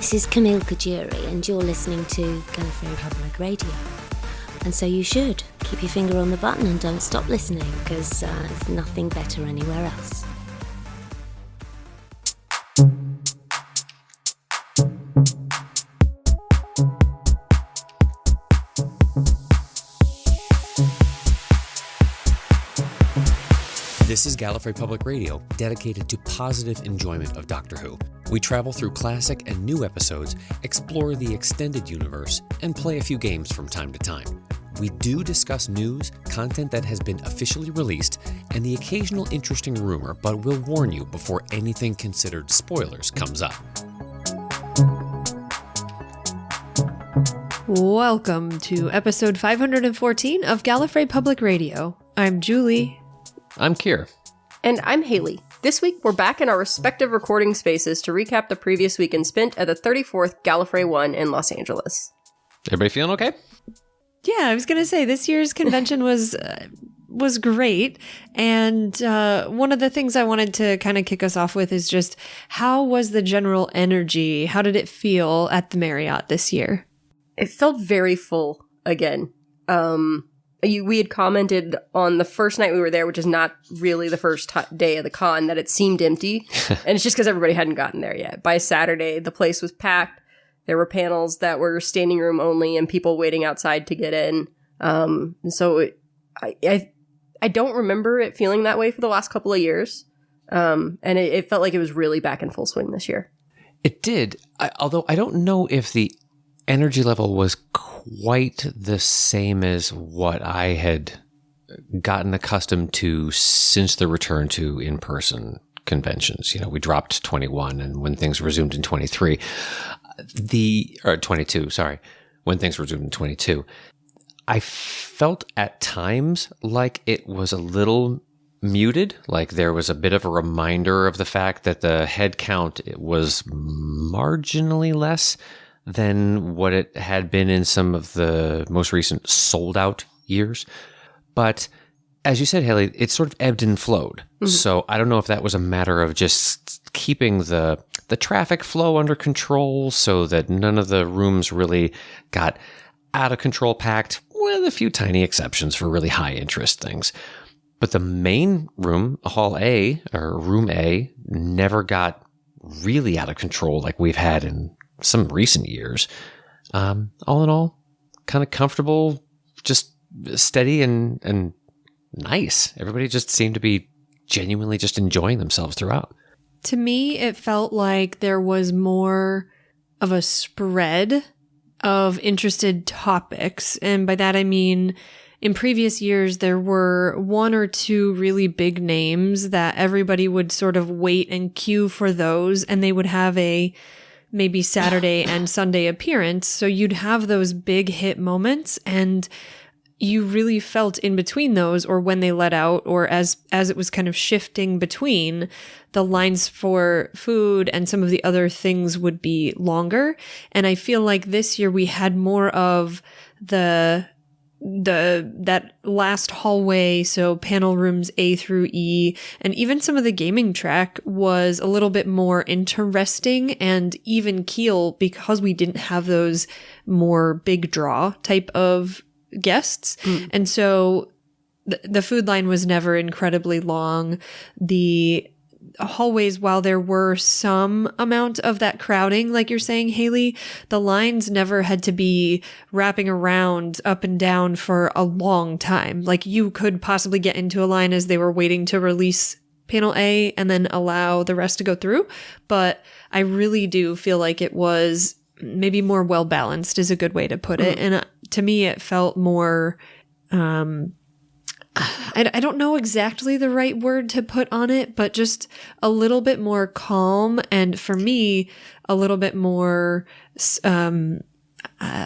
This is Camille Kajuri, and you're listening to Gallifrey Public Radio. And so you should. Keep your finger on the button and don't stop listening, because there's nothing better anywhere else. This is Gallifrey Public Radio, dedicated to positive enjoyment of Doctor Who. We travel through classic and new episodes, explore the extended universe, and play a few games from time to time. We do discuss news, content that has been officially released, and the occasional interesting rumor, but we'll warn you before anything considered spoilers comes up. Welcome to episode 514 of Gallifrey Public Radio. I'm Julie. I'm Kier. And I'm Haley. This week, we're back in our respective recording spaces to recap the previous weekend spent at the 34th Gallifrey One in Los Angeles. Everybody feeling okay? Yeah, I was going to say, this year's convention was great. And one of the things I wanted to kind of kick us off with is just, how was the general energy? How did it feel at the Marriott this year? It felt very full again. We had commented on the first night we were there, which is not really the first day of the con, that it seemed empty. And it's just because everybody hadn't gotten there yet. By Saturday, the place was packed. There were panels that were standing room only and people waiting outside to get in. And so I don't remember it feeling that way for the last couple of years. And it felt like it was really back in full swing this year. It did. Although I don't know if the energy level was quite the same as what I had gotten accustomed to since the return to in-person conventions. You know, we dropped 21, and when things resumed in 22, when things resumed in 22, I felt at times like it was a little muted, like there was a bit of a reminder of the fact that the head count was marginally less than what it had been in some of the most recent sold-out years. But as you said, Haley, it sort of ebbed and flowed. Mm-hmm. So I don't know if that was a matter of just keeping the traffic flow under control so that none of the rooms really got out of control packed, with a few tiny exceptions for really high-interest things. But the main room, Hall A, or Room A, never got really out of control like we've had in some recent years. All in all, kind of comfortable, just steady and nice. Everybody just seemed to be genuinely just enjoying themselves throughout. To me, it felt like there was more of a spread of interested topics. And by that, I mean, in previous years, there were one or two really big names that everybody would sort of wait and queue for those, and they would have a maybe Saturday and Sunday appearance. So you'd have those big hit moments, and you really felt in between those, or when they let out, or as it was kind of shifting between, the lines for food and some of the other things would be longer. And I feel like this year we had more of that last hallway, so panel rooms A through E, and even some of the gaming track was a little bit more interesting and even keel because we didn't have those more big draw type of guests. And so the food line was never incredibly long. The hallways, while there were some amount of that crowding, like you're saying, Haley, the lines never had to be wrapping around up and down for a long time. Like, you could possibly get into a line as they were waiting to release panel A and then allow the rest to go through. But I really do feel like it was maybe more well balanced is a good way to put it. And to me, it felt more, I don't know exactly the right word to put on it, but just a little bit more calm. And for me, a little bit more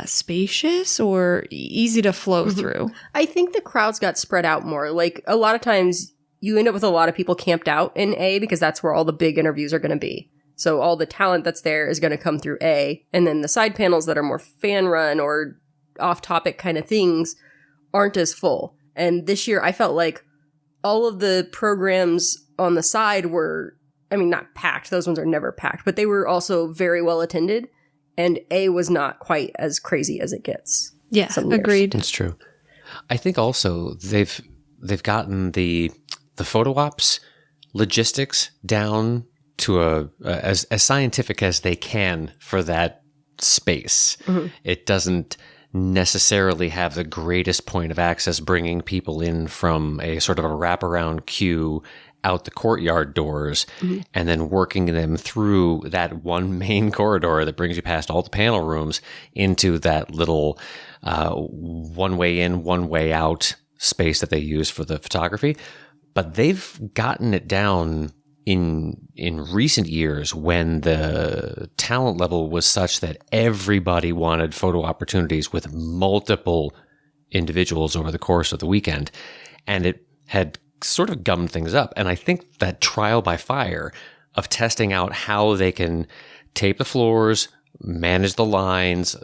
spacious or easy to flow through. I think the crowds got spread out more. Like, a lot of times you end up with a lot of people camped out in A because that's where all the big interviews are going to be. So all the talent that's there is going to come through A. And then the side panels that are more fan run or off topic kind of things aren't as full. And this year I felt like all of the programs on the side were, I mean, not packed. Those ones are never packed, but they were also very well attended. and A was not quite as crazy as it gets. Yeah, some years. agreed. That's true. I think also they've gotten the photo ops logistics down to as scientific as they can for that space. Mm-hmm. It doesn't necessarily have the greatest point of access, bringing people in from a sort of a wraparound queue out the courtyard doors, mm-hmm. and then working them through that one main corridor that brings you past all the panel rooms into that little one way in, one way out space that they use for the photography. But they've gotten it down in recent years when the talent level was such that everybody wanted photo opportunities with multiple individuals over the course of the weekend. And it had sort of gummed things up. And I think that trial by fire of testing out how they can tape the floors, manage the lines,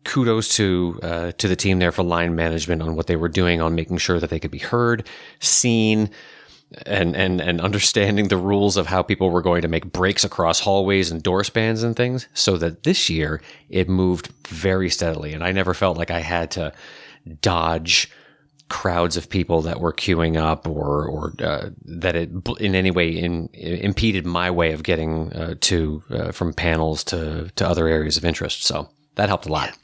kudos to the team there for line management on what they were doing on making sure that they could be heard, seen, and understanding the rules of how people were going to make breaks across hallways and door spans and things, so that this year it moved very steadily. And I never felt like I had to dodge crowds of people that were queuing up or that it in any way impeded my way of getting from panels to other areas of interest. So that helped a lot.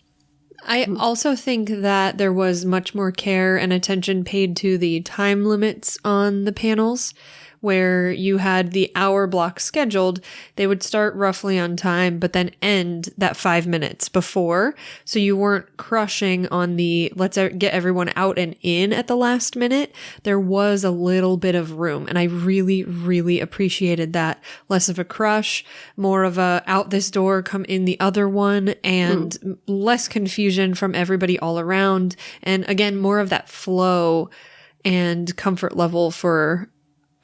I also think that there was much more care and attention paid to the time limits on the panels, where you had the hour block scheduled. They would start roughly on time, but then end that 5 minutes before. So you weren't crushing on the let's get everyone out and in at the last minute. There was a little bit of room, and I really, really appreciated that. Less of a crush, more of a out this door, come in the other one, and less confusion from everybody all around. And again, more of that flow and comfort level for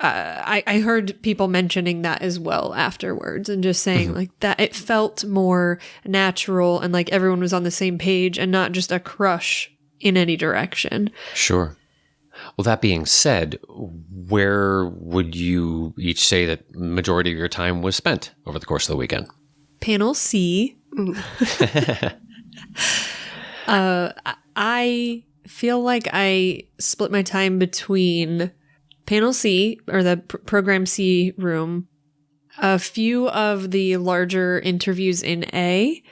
I heard people mentioning that as well afterwards, and just saying like that it felt more natural and like everyone was on the same page and not just a crush in any direction. Sure. Well, that being said, where would you each say that majority of your time was spent over the course of the weekend? Panel C. I feel like I split my time between Panel C, or the Program C room, a few of the larger interviews in A,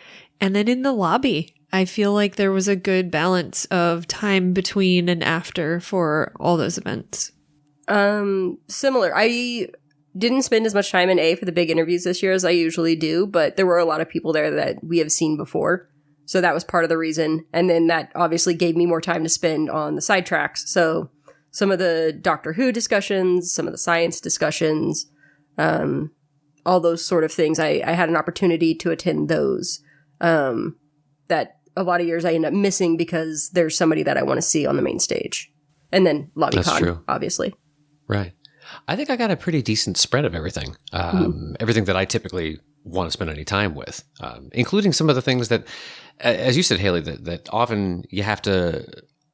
and then in the lobby. I feel like there was a good balance of time between and after for all those events. Similar. I didn't spend as much time in A for the big interviews this year as I usually do, but there were a lot of people there that we have seen before. So that was part of the reason. And then that obviously gave me more time to spend on the side tracks. So some of the Doctor Who discussions, some of the science discussions, all those sort of things. I had an opportunity to attend those that a lot of years I end up missing because there's somebody that I want to see on the main stage. And then LobbyCon, obviously. Right. I think I got a pretty decent spread of everything. Everything that I typically want to spend any time with, including some of the things that, as you said, Haley, that often you have to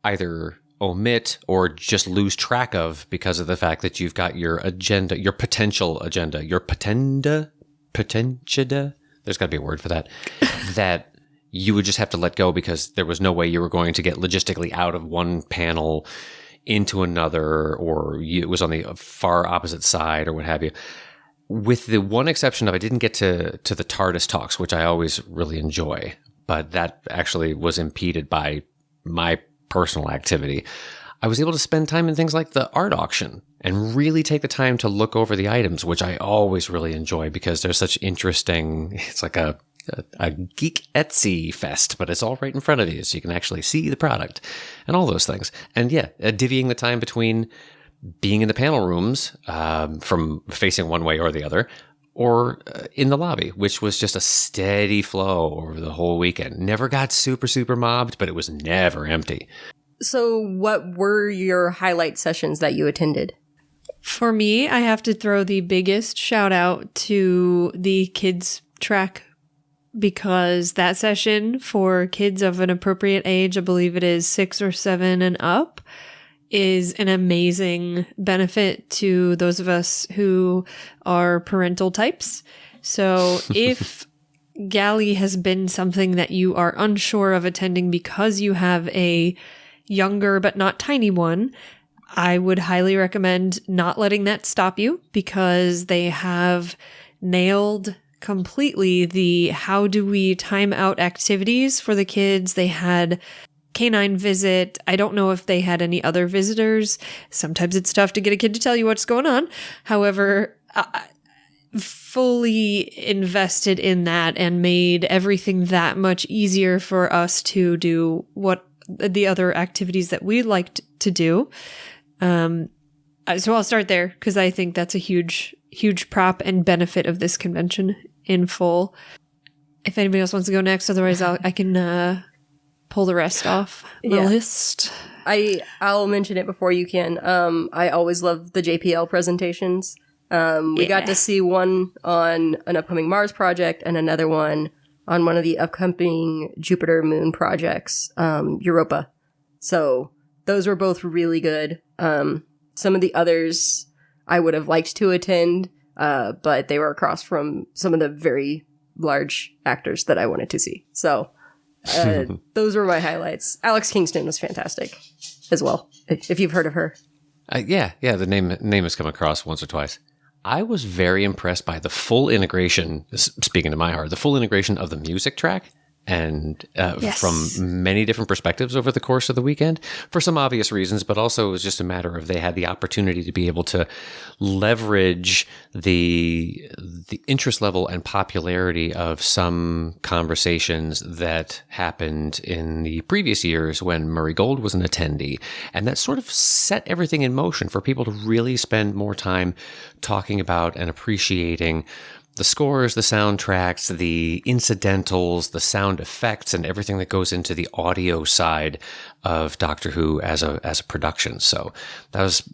either omit or just lose track of because of the fact that you've got your agenda, your potential agenda, your potentiada. There's got to be a word for that. That you would just have to let go because there was no way you were going to get logistically out of one panel into another, or it was on the far opposite side or what have you. With the one exception of I didn't get to the TARDIS talks, which I always really enjoy, but that actually was impeded by my personal activity. I was able to spend time in things like the art auction and really take the time to look over the items, which I always really enjoy because there's such interesting, it's like a geek Etsy fest, but it's all right in front of you so you can actually see the product and all those things. And yeah, divvying the time between being in the panel rooms from facing one way or the other, or in the lobby, which was just a steady flow over the whole weekend. Never got super, super mobbed, but it was never empty. So what were your highlight sessions that you attended? For me, I have to throw the biggest shout out to the kids track, because that session for kids of an appropriate age, I believe it is 6 or 7 and up, is an amazing benefit to those of us who are parental types. So if Galley has been something that you are unsure of attending because you have a younger but not tiny one, I would highly recommend not letting that stop you, because they have nailed completely the how do we time out activities for the kids. They had canine visit. I don't know if they had any other visitors. Sometimes it's tough to get a kid to tell you what's going on. However, fully invested in that and made everything that much easier for us to do what the other activities that we liked to do. So I'll start there, because I think that's a huge prop and benefit of this convention in full. If anybody else wants to go next, otherwise I can pull the rest off the list. I'll mention it before you can. I always love the JPL presentations. We got to see one on an upcoming Mars project and another one on one of the upcoming Jupiter moon projects, Europa. So those were both really good. Some of the others I would have liked to attend, but they were across from some of the very large actors that I wanted to see. So those were my highlights. Alex Kingston was fantastic as well, if you've heard of her. Yeah, the name has come across once or twice. I was very impressed by the full integration, speaking to my heart, the full integration of the music track, and from many different perspectives over the course of the weekend, for some obvious reasons, but also it was just a matter of they had the opportunity to be able to leverage the interest level and popularity of some conversations that happened in the previous years when Murray Gold was an attendee. And that sort of set everything in motion for people to really spend more time talking about and appreciating the scores, the soundtracks, the incidentals, the sound effects, and everything that goes into the audio side of Doctor Who as a production. So that was,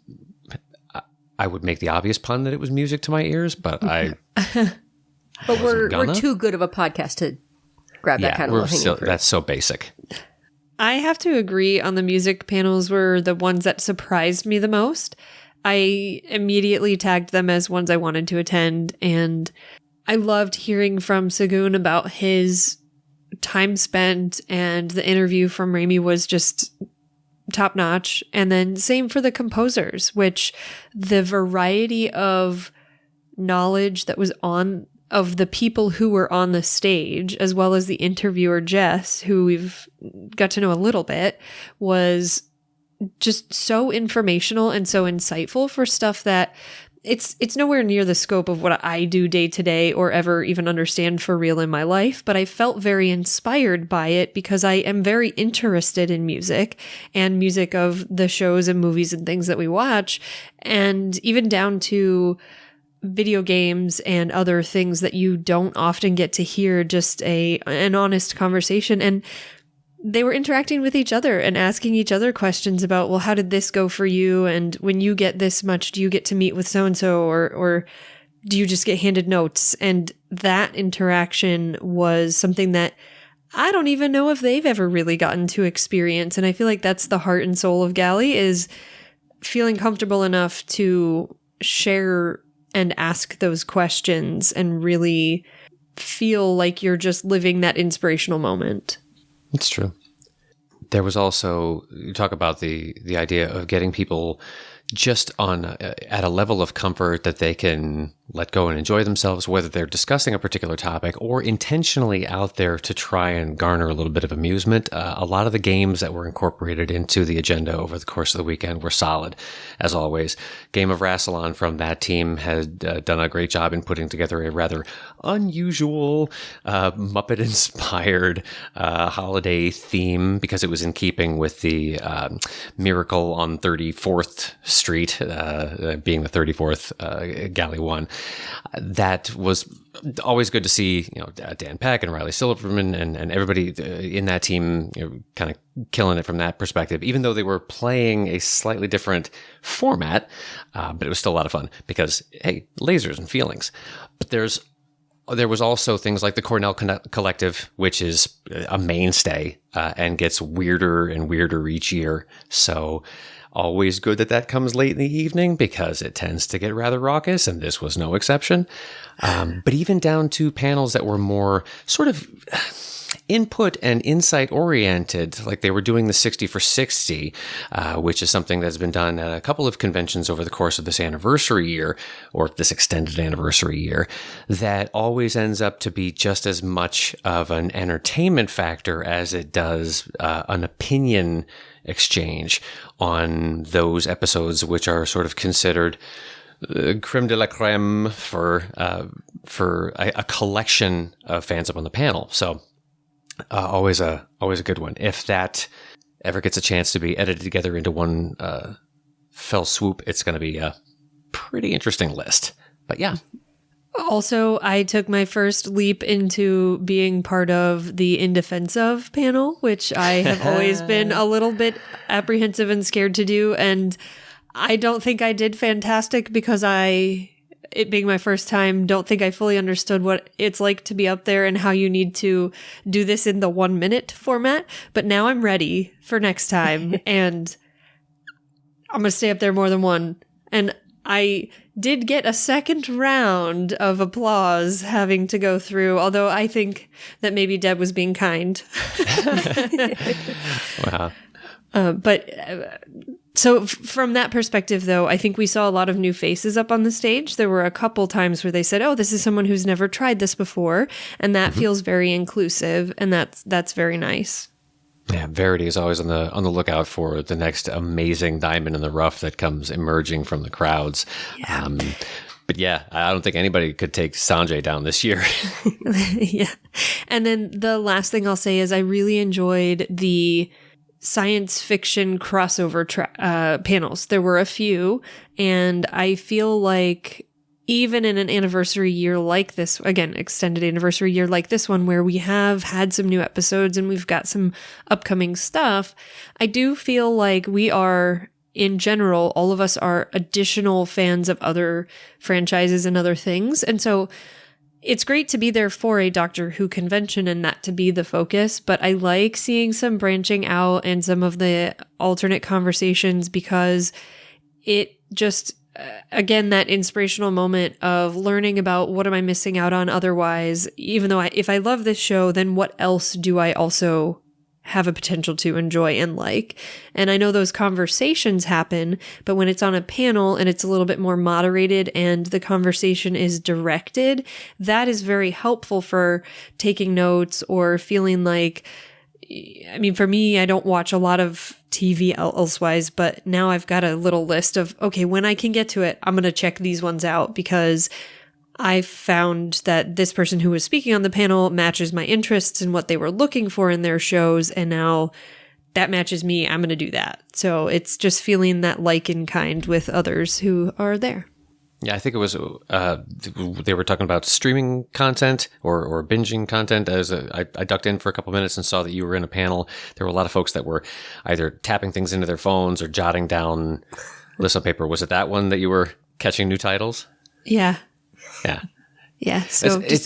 I would make the obvious pun that it was music to my ears, but I. But we're too good of a podcast to grab that kind of low-hanging fruit. That's so basic. I have to agree on the music panels were the ones that surprised me the most. I immediately tagged them as ones I wanted to attend, and I loved hearing from Sagoon about his time spent, and the interview from Raimi was just top notch. And then same for the composers, which the variety of knowledge that was on of the people who were on the stage, as well as the interviewer Jess, who we've got to know a little bit, was just so informational and so insightful for stuff that it's nowhere near the scope of what I do day to day or ever even understand for real in my life. But I felt very inspired by it because I am very interested in music and music of the shows and movies and things that we watch, and even down to video games and other things that you don't often get to hear just an honest conversation. And they were interacting with each other and asking each other questions about, well, how did this go for you? And when you get this much, do you get to meet with so-and-so, or do you just get handed notes? And that interaction was something that I don't even know if they've ever really gotten to experience. And I feel like that's the heart and soul of Galley, is feeling comfortable enough to share and ask those questions and really feel like you're just living that inspirational moment. It's true. There was also, you talk about the idea of getting people just on at a level of comfort that they can let go and enjoy themselves, whether they're discussing a particular topic or intentionally out there to try and garner a little bit of amusement. A lot of the games that were incorporated into the agenda over the course of the weekend were solid, as always. Game of Rassilon from that team had done a great job in putting together a rather unusual, Muppet-inspired holiday theme, because it was in keeping with the Miracle on 34th Street, being the 34th Galley One. That was always good to see, Dan Peck and Riley Silverman and everybody in that team, kind of killing it from that perspective, even though they were playing a slightly different format, but it was still a lot of fun because, hey, lasers and feelings. But there was also things like the Cornell Collective, which is a mainstay and gets weirder and weirder each year. So always good that comes late in the evening because it tends to get rather raucous, and this was no exception. But even down to panels that were more sort of input and insight oriented, like they were doing the 60 for 60, which is something that's been done at a couple of conventions over the course of this anniversary year, or this extended anniversary year, that always ends up to be just as much of an entertainment factor as it does an opinion exchange on those episodes, which are sort of considered creme de la creme for a collection of fans up on the panel. So always a good one. If that ever gets a chance to be edited together into one fell swoop, it's going to be a pretty interesting list. But yeah. Also, I took my first leap into being part of the In Defense Of panel, which I have always been a little bit apprehensive and scared to do. And I don't think I did fantastic because it being my first time, don't think I fully understood what it's like to be up there and how you need to do this in the 1 minute format. But now I'm ready for next time, and I'm going to stay up there more than one. And I did get a second round of applause having to go through, although I think that maybe Deb was being kind. Wow. So from that perspective, though, I think we saw a lot of new faces up on the stage. There were a couple times where they said, oh, this is someone who's never tried this before. And that feels very inclusive. And that's very nice. Yeah, Verity is always on the lookout for the next amazing diamond in the rough that comes emerging from the crowds. Yeah. But yeah, I don't think anybody could take Sanjay down this year. Yeah. And then the last thing I'll say is I really enjoyed the science fiction crossover panels. There were a few, and I feel like even in an anniversary year like this, again, extended anniversary year like this one, where we have had some new episodes and we've got some upcoming stuff, I do feel like we are, in general, all of us are additional fans of other franchises and other things. And so it's great to be there for a Doctor Who convention and that to be the focus, but I like seeing some branching out and some of the alternate conversations because it just, again, that inspirational moment of learning about what am I missing out on otherwise, even though if I love this show, then what else do I also have a potential to enjoy and like. And I know those conversations happen, but when it's on a panel and it's a little bit more moderated and the conversation is directed, that is very helpful for taking notes or feeling like, I mean, for me, I don't watch a lot of TV elsewise, but now I've got a little list of, okay, when I can get to it, I'm going to check these ones out because I found that this person who was speaking on the panel matches my interests and what they were looking for in their shows. And now that matches me. I'm going to do that. So it's just feeling that like in kind with others who are there. Yeah, I think it was, they were talking about streaming content or binging content. I ducked in for a couple minutes and saw that you were in a panel. There were a lot of folks that were either tapping things into their phones or jotting down lists on paper. Was it that one that you were catching new titles? Yeah. Yeah. Yeah. So it's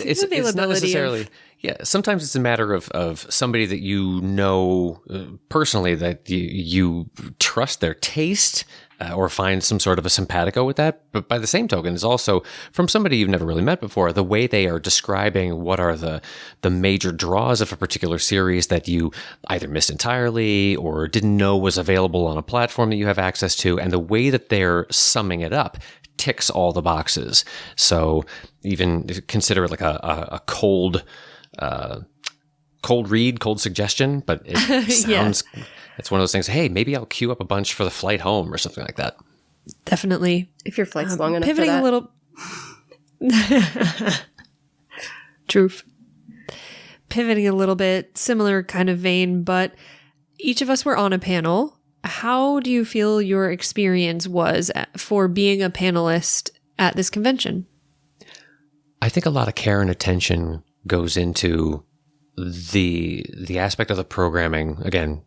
not necessarily. Yeah. Sometimes it's a matter of somebody that you know personally that you trust their taste or find some sort of a simpatico with that. But by the same token, it's also from somebody you've never really met before, the way they are describing what are the major draws of a particular series that you either missed entirely or didn't know was available on a platform that you have access to, and the way that they're summing it up ticks all the boxes. So even consider it like a cold read, cold suggestion, but it sounds, it's one of those things, hey, maybe I'll queue up a bunch for the flight home or something like that. Definitely. If your flight's long enough pivoting for that. a little. Truth. Pivoting a little bit, similar kind of vein, but each of us were on a panel. How do you feel your experience was for being a panelist at this convention? I think a lot of care and attention goes into the aspect of the programming. Again,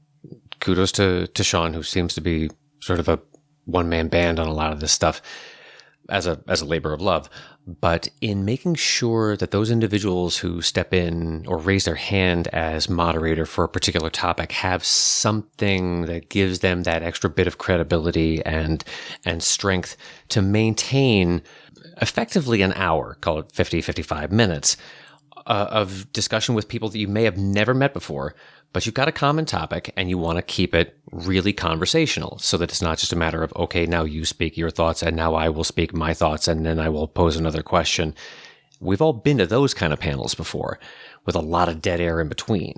kudos to Sean, who seems to be sort of a one-man band on a lot of this stuff. as a labor of love, but in making sure that those individuals who step in or raise their hand as moderator for a particular topic have something that gives them that extra bit of credibility and strength to maintain effectively an hour, call it 55 minutes, of discussion with people that you may have never met before, but you've got a common topic and you want to keep it really conversational so that it's not just a matter of, okay, now you speak your thoughts and now I will speak my thoughts and then I will pose another question. We've all been to those kind of panels before with a lot of dead air in between.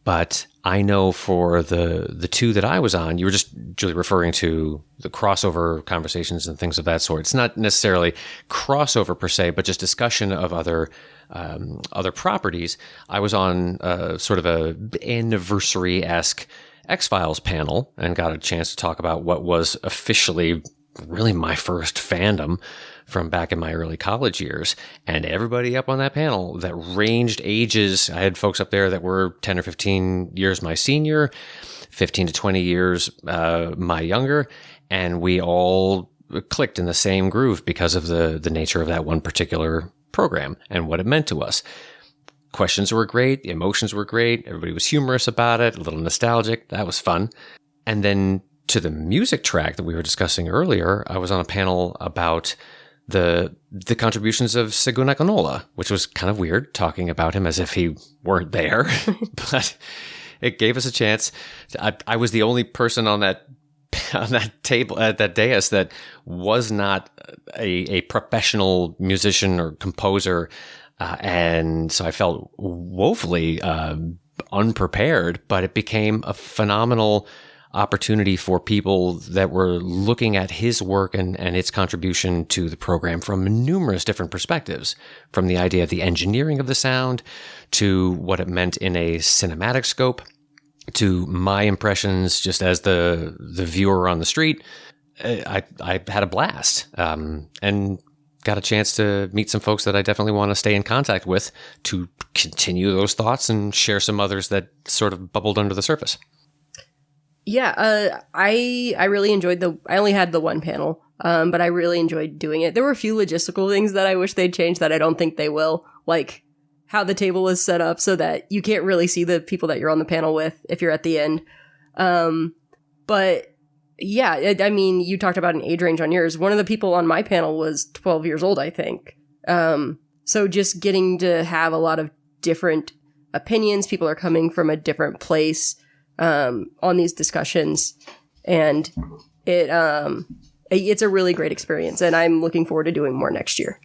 But I know for the two that I was on, you were just, Julie, referring to the crossover conversations and things of that sort. It's not necessarily crossover per se, but just discussion of other properties. I was on sort of a anniversary-esque X-Files panel and got a chance to talk about what was officially really my first fandom from back in my early college years. And everybody up on that panel that ranged ages, I had folks up there that were 10 or 15 years my senior, 15 to 20 years my younger, and we all clicked in the same groove because of the nature of that one particular program and what it meant to us. Questions were great. The emotions were great. Everybody was humorous about it, a little nostalgic. That was fun. And then to the music track that we were discussing earlier, I was on a panel about the contributions of Segun Akinola, which was kind of weird, talking about him as if he weren't there. But it gave us a chance. I was the only person on that table at that dais that was not a professional musician or composer, and so I felt woefully unprepared. But it became a phenomenal opportunity for people that were looking at his work and its contribution to the program from numerous different perspectives, from the idea of the engineering of the sound to what it meant in a cinematic scope, to my impressions just as the viewer on the street. I had a blast and got a chance to meet some folks that I definitely want to stay in contact with to continue those thoughts and share some others that sort of bubbled under the surface. Yeah, I really enjoyed I only had the one panel, but I really enjoyed doing it. There were a few logistical things that I wish they'd change that I don't think they will, like how the table is set up so that you can't really see the people that you're on the panel with if you're at the end. But yeah, I mean, you talked about an age range on yours. One of the people on my panel was 12 years old, I think. So just getting to have a lot of different opinions, people are coming from a different place on these discussions, and it's a really great experience, and I'm looking forward to doing more next year.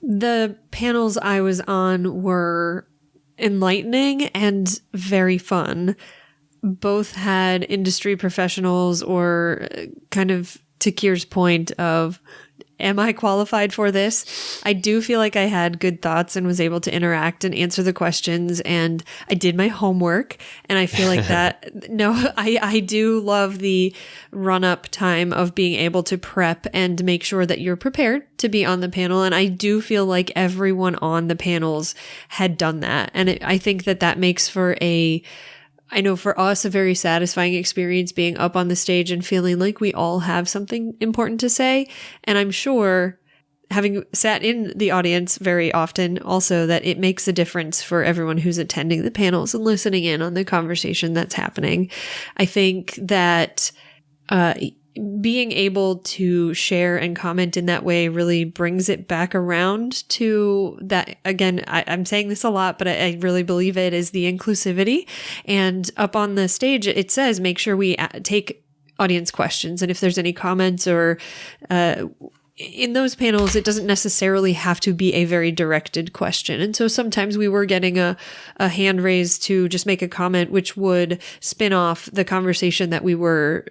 The panels I was on were enlightening and very fun. Both had industry professionals, or kind of to Kier's point of, am I qualified for this? I do feel like I had good thoughts and was able to interact and answer the questions, and I did my homework, and I feel like that. No, I do love the run-up time of being able to prep and make sure that you're prepared to be on the panel, and I do feel like everyone on the panels had done that, and I think that makes for I know for us, a very satisfying experience being up on the stage and feeling like we all have something important to say. And I'm sure, having sat in the audience very often, also that it makes a difference for everyone who's attending the panels and listening in on the conversation that's happening. I think that being able to share and comment in that way really brings it back around to that. Again, I'm saying this a lot, but I really believe it is the inclusivity. And up on the stage, it says, make sure we take audience questions. And if there's any comments or in those panels, it doesn't necessarily have to be a very directed question. And so sometimes we were getting a hand raised to just make a comment, which would spin off the conversation that we were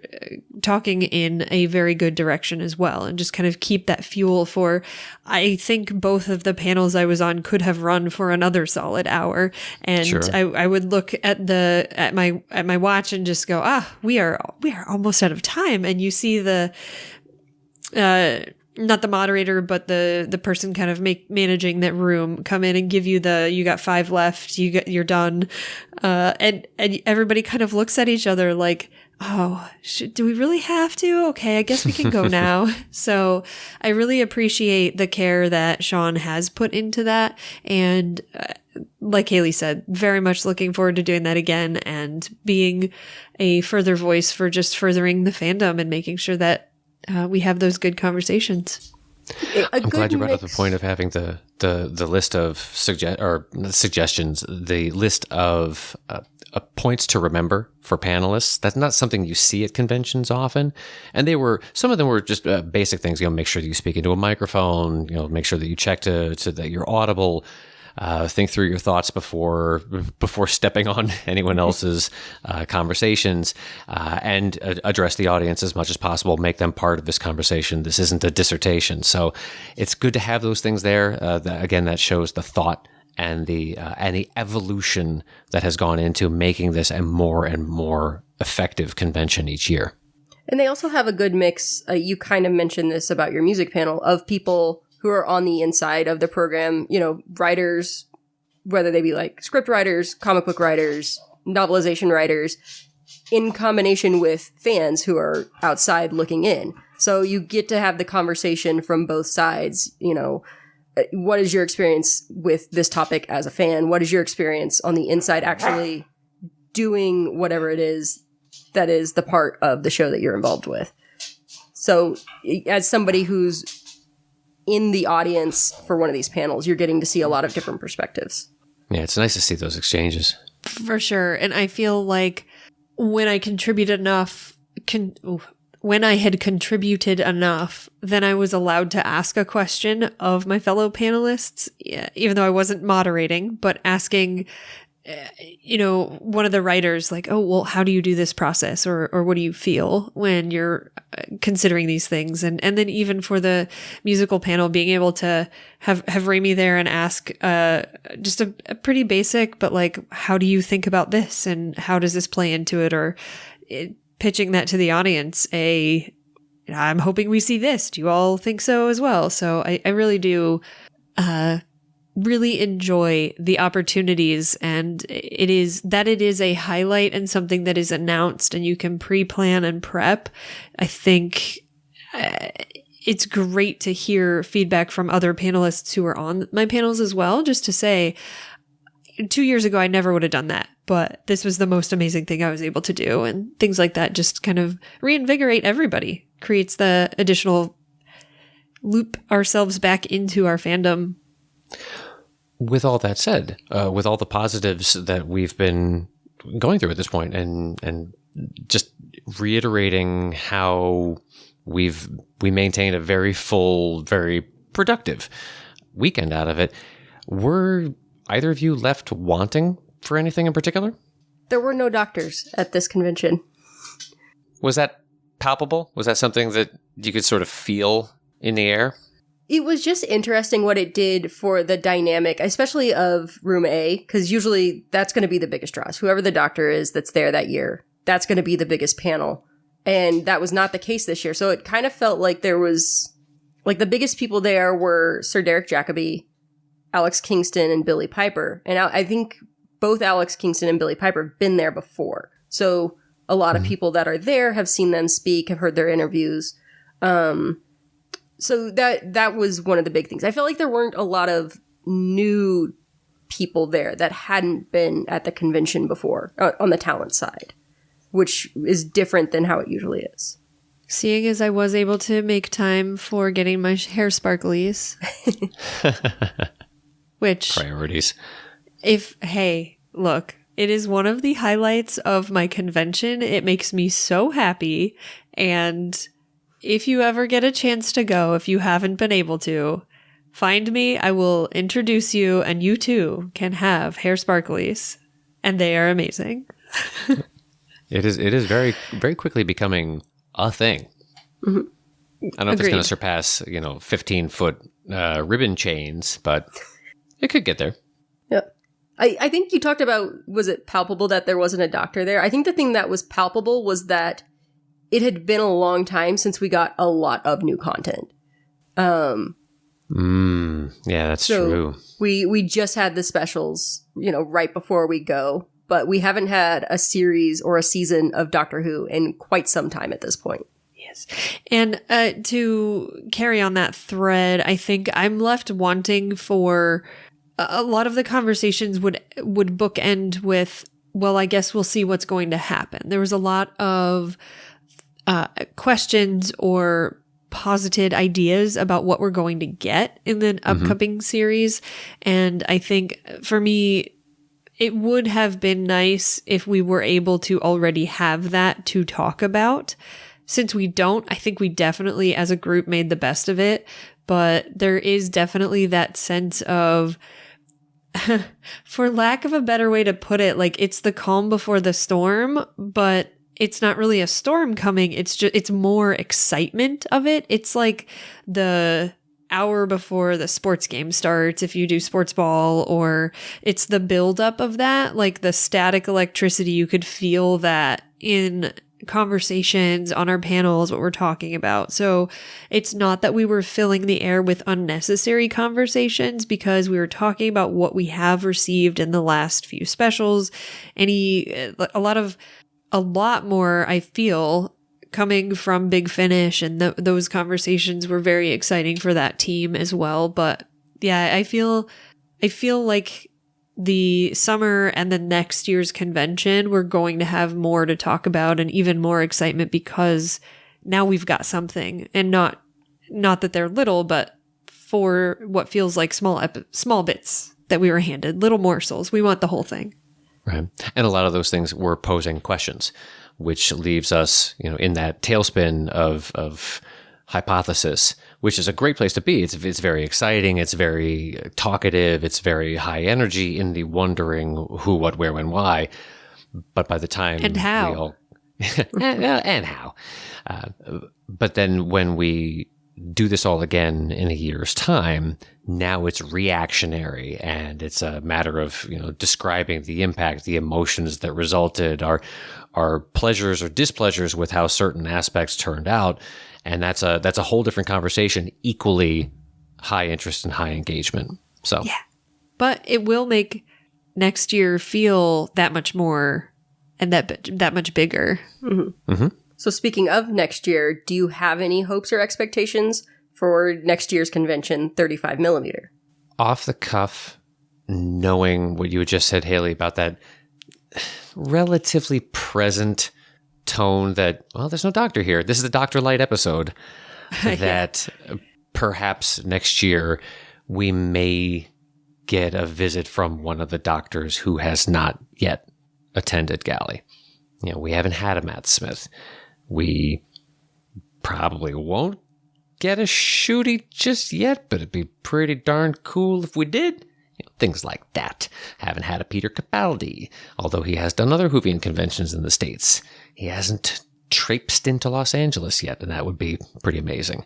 talking in a very good direction as well, and just kind of keep that fuel for, I think both of the panels I was on could have run for another solid hour. And sure. I would look at my watch and just go, we are almost out of time. And you see not the moderator, but the person kind of managing that room come in and give you you got 5 left, you're done. And everybody kind of looks at each other like, oh, do we really have to? Okay, I guess we can go now. So I really appreciate the care that Sean has put into that. And like Haley said, very much looking forward to doing that again and being a further voice for just furthering the fandom and making sure that we have those good conversations. I'm glad you brought up the point of having the list of suggestions, the list of points to remember for panelists. That's not something you see at conventions often. And some of them were just basic things. Make sure that you speak into a microphone. Make sure that you check so that you're audible. Think through your thoughts before stepping on anyone else's conversations, and address the audience as much as possible. Make them part of this conversation. This isn't a dissertation, so it's good to have those things there. That shows the thought and the evolution that has gone into making this a more and more effective convention each year. And they also have a good mix. You kind of mentioned this about your music panel, of people who are on the inside of the program, writers, whether they be like script writers, comic book writers, novelization writers, in combination with fans who are outside looking in. So you get to have the conversation from both sides. What is your experience with this topic as a fan? What is your experience on the inside actually doing whatever it is that is the part of the show that you're involved with? So as somebody who's in the audience for one of these panels, you're getting to see a lot of different perspectives. Yeah, it's nice to see those exchanges. For sure. And I feel like when I contributed enough, when I had contributed enough, then I was allowed to ask a question of my fellow panelists, even though I wasn't moderating, but asking, one of the writers like, oh, well, how do you do this process? Or what do you feel when you're considering these things? And then even for the musical panel, being able to have Rami there and ask just a pretty basic, but like, how do you think about this? And how does this play into it? Or pitching that to the audience, I'm hoping we see this. Do you all think so as well? So I really do really enjoy the opportunities, and it is a highlight and something that is announced and you can pre-plan and prep. I think it's great to hear feedback from other panelists who are on my panels as well, just to say, 2 years ago, I never would have done that, but this was the most amazing thing I was able to do. And things like that just kind of reinvigorate everybody, creates the additional loop ourselves back into our fandom. With all that said, with all the positives that we've been going through at this point, and just reiterating how we maintained a very full, very productive weekend out of it, were either of you left wanting for anything in particular? There were no doctors at this convention. Was that palpable? Was that something that you could sort of feel in the air? It was just interesting what it did for the dynamic, especially of Room A, because usually that's going to be the biggest draws. Whoever the doctor is that's there that year, that's going to be the biggest panel. And that was not the case this year. So it kind of felt like there was, like, the biggest people there were Sir Derek Jacobi, Alex Kingston, and Billy Piper. And I think both Alex Kingston and Billy Piper have been there before. So a lot of people that are there have seen them speak, have heard their interviews. So that was one of the big things. I felt like there weren't a lot of new people there that hadn't been at the convention before on the talent side, which is different than how it usually is. Seeing as I was able to make time for getting my hair sparklies, which priorities. Look, it is one of the highlights of my convention. It makes me so happy. And if you ever get a chance to go, if you haven't been able to, find me. I will introduce you, and you too can have hair sparklies, and they are amazing. It is very, very quickly becoming a thing. Mm-hmm. I don't know if it's going to surpass, 15-foot ribbon chains, but it could get there. Yep. I think you talked about, was it palpable that there wasn't a doctor there? I think the thing that was palpable was that it had been a long time since we got a lot of new content. Yeah, that's true. We just had the specials, right before we go, but we haven't had a series or a season of Doctor Who in quite some time at this point. Yes. And to carry on that thread, I think I'm left wanting for a lot of the conversations would bookend with, well, I guess we'll see what's going to happen. There was a lot of questions or posited ideas about what we're going to get in the upcoming series. And I think for me, it would have been nice if we were able to already have that to talk about. Since we don't, I think we definitely as a group made the best of it. But there is definitely that sense of, for lack of a better way to put it, like it's the calm before the storm, but it's not really a storm coming. It's more excitement of it. It's like the hour before the sports game starts if you do sports ball, or it's the buildup of that, like the static electricity. You could feel that in conversations on our panels, what we're talking about. So it's not that we were filling the air with unnecessary conversations, because we were talking about what we have received in the last few specials. A lot more, I feel, coming from Big Finish, and those conversations were very exciting for that team as well. But yeah, I feel like the summer and the next year's convention, we're going to have more to talk about and even more excitement, because now we've got something, and not that they're little, but for what feels like small bits that we were handed, little morsels. We want the whole thing. Right. And a lot of those things were posing questions, which leaves us, in that tailspin of hypothesis, which is a great place to be. It's very exciting. It's very talkative. It's very high energy in the wondering who, what, where, when, why. But by the time and how, and how, but then when we do this all again in a year's time, now it's reactionary, and it's a matter of, describing the impact, the emotions that resulted, our pleasures or displeasures with how certain aspects turned out. And that's a whole different conversation, equally high interest and high engagement. So, yeah, but it will make next year feel that much more and that much bigger. Mm-hmm. Mm-hmm. So speaking of next year, do you have any hopes or expectations for next year's convention, 35mm? Off the cuff, knowing what you had just said, Haley, about that relatively present tone that, well, there's no doctor here. This is the Dr. Light episode. That perhaps next year we may get a visit from one of the doctors who has not yet attended Galley. We haven't had a Matt Smith. We probably won't get a Shooty just yet, but it'd be pretty darn cool if we did. Things like that. Haven't had a Peter Capaldi, although he has done other Whovian conventions in the States. He hasn't traipsed into Los Angeles yet, and that would be pretty amazing.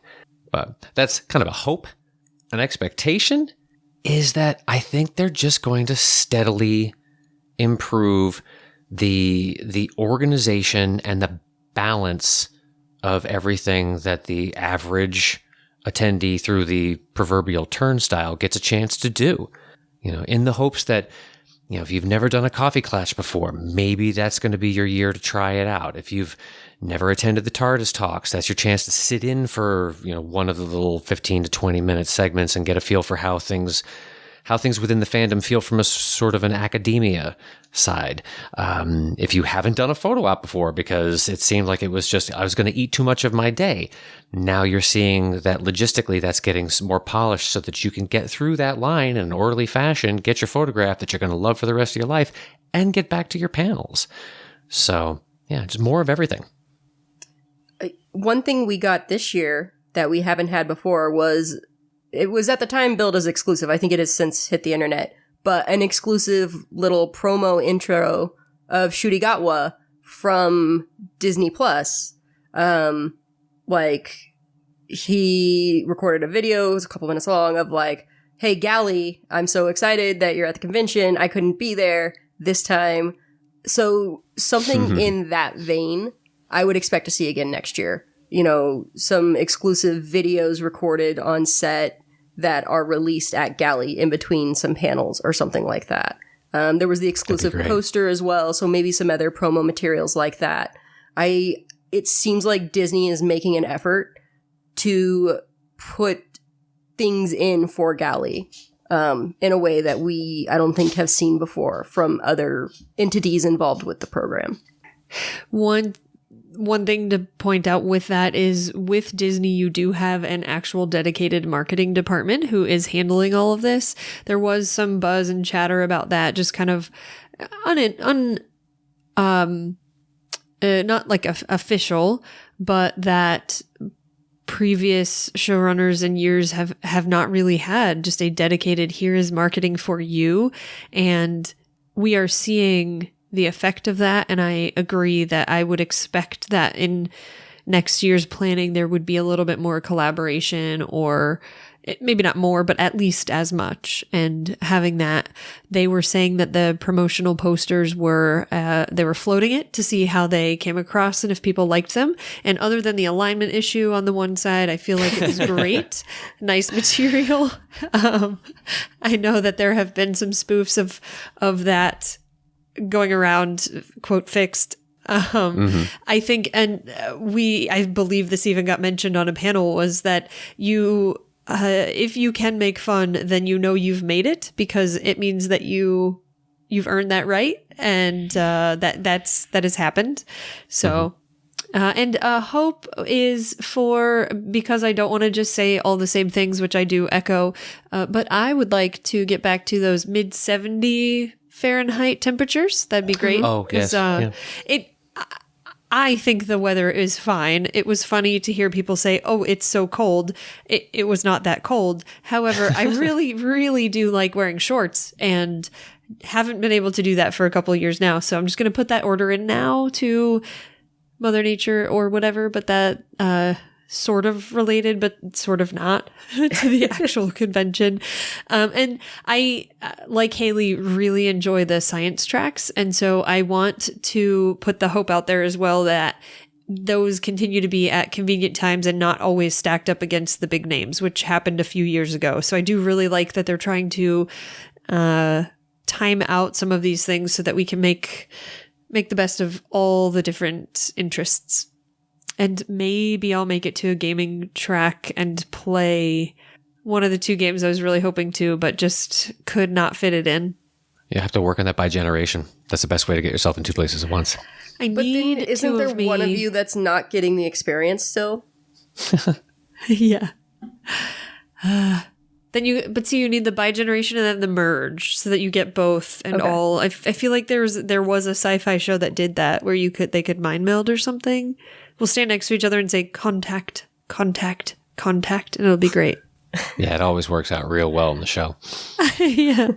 But that's kind of a hope. An expectation is that I think they're just going to steadily improve the organization and the balance of everything that the average attendee through the proverbial turnstile gets a chance to do. In the hopes that, if you've never done a coffee clash before, maybe that's going to be your year to try it out. If you've never attended the TARDIS talks, that's your chance to sit in for, one of the little 15 to 20 minute segments and get a feel for how things within the fandom feel from a sort of an academia side. If you haven't done a photo op before because it seemed like it was just, I was going to eat too much of my day. Now you're seeing that logistically that's getting more polished so that you can get through that line in an orderly fashion, get your photograph that you're going to love for the rest of your life, and get back to your panels. So yeah, just more of everything. One thing we got this year that we haven't had before was, it was at the time billed as exclusive. I think it has since hit the internet, but an exclusive little promo intro of Shurigatwa from Disney Plus. He recorded a video, it was a couple minutes long, of like, hey, Galley, I'm so excited that you're at the convention. I couldn't be there this time. So something in that vein, I would expect to see again next year. some exclusive videos recorded on set that are released at Galley in between some panels or something like that. There was the exclusive poster as well, so maybe some other promo materials like that. It seems like Disney is making an effort to put things in for Galley in a way that I don't think have seen before from other entities involved with the program. One thing to point out with that is with Disney, you do have an actual dedicated marketing department who is handling all of this. There was some buzz and chatter about that, just kind of not like official, but that previous showrunners and years have not really had just a dedicated, here is marketing for you. And we are seeing the effect of that. And I agree that I would expect that in next year's planning, there would be a little bit more collaboration, or maybe not more, but at least as much. And having that, they were saying that the promotional posters were, they were floating it to see how they came across and if people liked them. And other than the alignment issue on the one side, I feel like it was great. Nice material. I know that there have been some spoofs of that going around, quote, fixed. I think, and I believe this even got mentioned on a panel, was that if you can make fun, then you've made it, because it means that you've earned that right, and that has happened. So, and hope is because I don't want to just say all the same things, which I do echo, but I would like to get back to those mid-70 Fahrenheit temperatures. That'd be great. Oh, yes. I think the weather is fine. It was funny to hear people say, oh, it's so cold. It was not that cold. However, I really, really do like wearing shorts, and haven't been able to do that for a couple of years now. So I'm just going to put that order in now to Mother Nature or whatever, but that sort of related, but sort of not to the actual convention. And I, like Haley, really enjoy the science tracks. And so I want to put the hope out there as well that those continue to be at convenient times and not always stacked up against the big names, which happened a few years ago. So I do really like that they're trying to time out some of these things so that we can make the best of all the different interests. And maybe I'll make it to a gaming track and play one of the two games I was really hoping to, but just could not fit it in. You have to work on that by generation. That's the best way to get yourself in two places at once. Isn't there one of you that's not getting the experience still? Yeah. But you need the bi-generation and then the merge so that you get both and all. I feel like there was a sci-fi show that did that where they could mind meld or something. We'll stand next to each other and say contact, contact, contact, and it'll be great. Yeah, it always works out real well in the show. Yeah.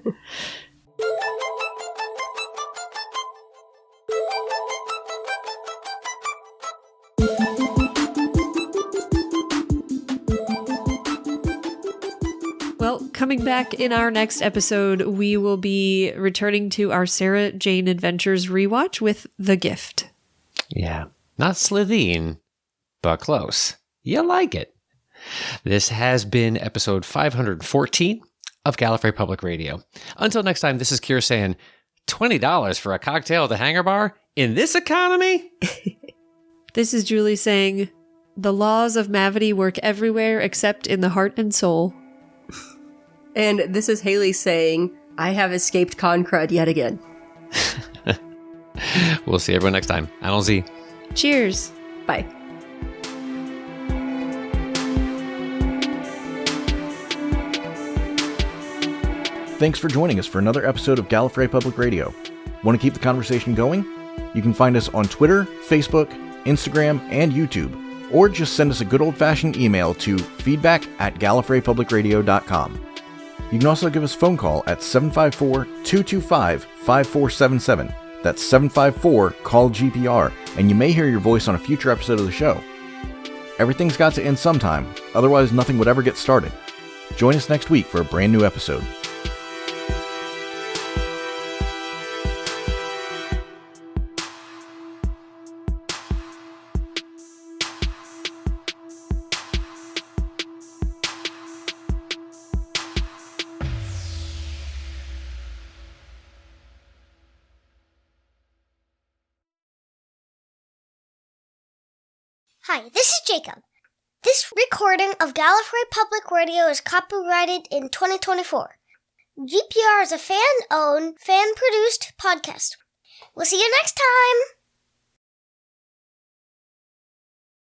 Well, coming back in our next episode, we will be returning to our Sarah Jane Adventures rewatch with The Gift. Yeah. Not Slitheen, but close. You like it. This has been episode 514 of Gallifrey Public Radio. Until next time, this is Kier saying, $20 for a cocktail at the Hangar Bar? In this economy? This is Julie saying, the laws of Mavity work everywhere except in the heart and soul. And this is Haley saying, I have escaped con crud yet again. We'll see everyone next time. Allons-y. Cheers. Bye. Thanks for joining us for another episode of Gallifrey Public Radio. Want to keep the conversation going? You can find us on Twitter, Facebook, Instagram, and YouTube, or just send us a good old-fashioned email to feedback@gallifreypublicradio.com. You can also give us a phone call at 754-225-5477. That's 754-CALL-GPR, and you may hear your voice on a future episode of the show. Everything's got to end sometime, otherwise nothing would ever get started. Join us next week for a brand new episode. Hi, this is Jacob. This recording of Gallifrey Public Radio is copyrighted in 2024. GPR is a fan-owned, fan-produced podcast. We'll see you next time!